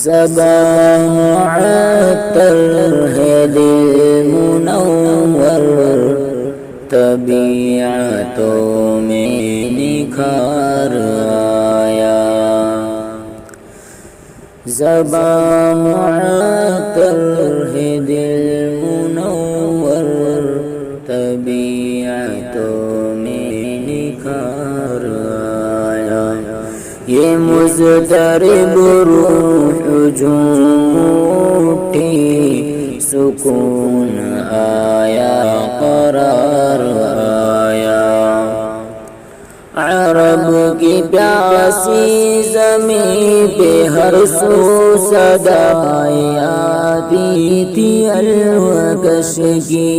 زباں معطر ہے دل منور، طبیعتوں میں نکھار آیا۔ زباں معطر ہے دل منور، طبیعتوں میں نکھار آیا۔ یہ مضطرب روح جھوم اٹھی، سکون آیا قرار آیا۔ عرب کی پیاسی زمین پہ ہر سو صدائیں آتی تھی الوکش کی۔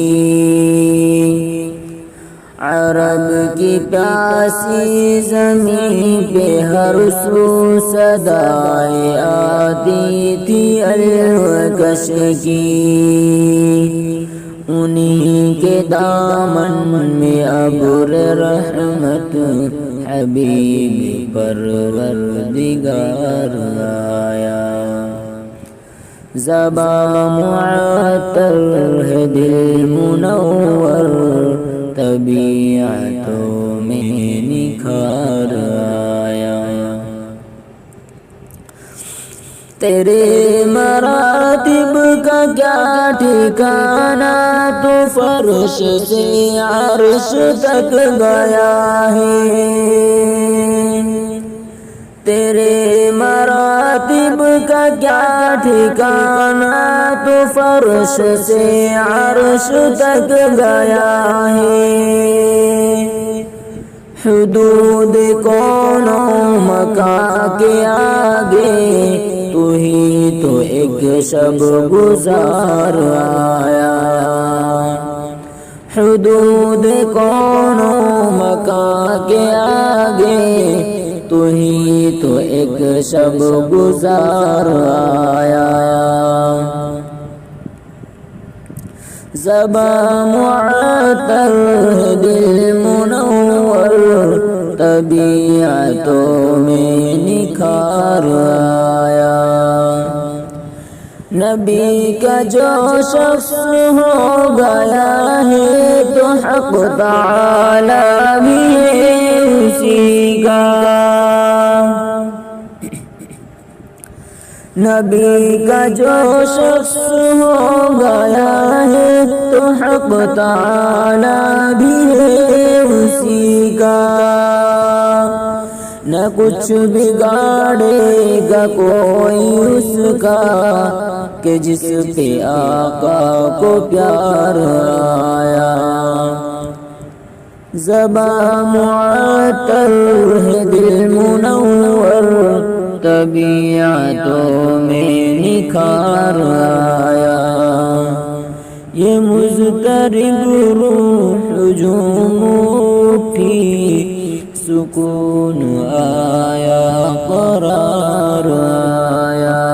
عرب کی پیاسی زمین پہ ہر سو صدائیں آتی تھی الوکش کی۔ انہی کے دامن میں ابر رحمت حبیب پروردگار آیا۔ زباں معطر ہے دل منور، طبیعتوں میں نکھار آیا۔ تیرے مراتب کا کیا ٹھکانا، تو فرش سے عرش تک گیا ہے۔ تیرے مراتب کا کیا ٹھکانا، تو فرش سے عرش تک گیا ہے۔ حدود کون و مکان کے آگے تو ہی تو ایک شب گزار آیا۔ حدود کون و مکان کے آگے تو ہی تو ایک شب گزار آیا۔ زباں معطر دل منور، طبیعتوں میں نکھار آیا۔ نبی کا جو شخص ہو گیا ہے تو حق تعالی بھی ہے اسی کا۔ نبی کا جو شخص ہو گیا ہے تو حق تعالی بھی ہے اسی کا۔ نہ کچھ بگاڑے گا کوئی اس کا، کہ جس پہ آقا کو پیار آیا۔ زباں معطر ہے دل منور، طبیعتوں میں نکھار آیا۔ یہ مضطرب روح جھوم اٹھی، سکون آیا قرار آیا۔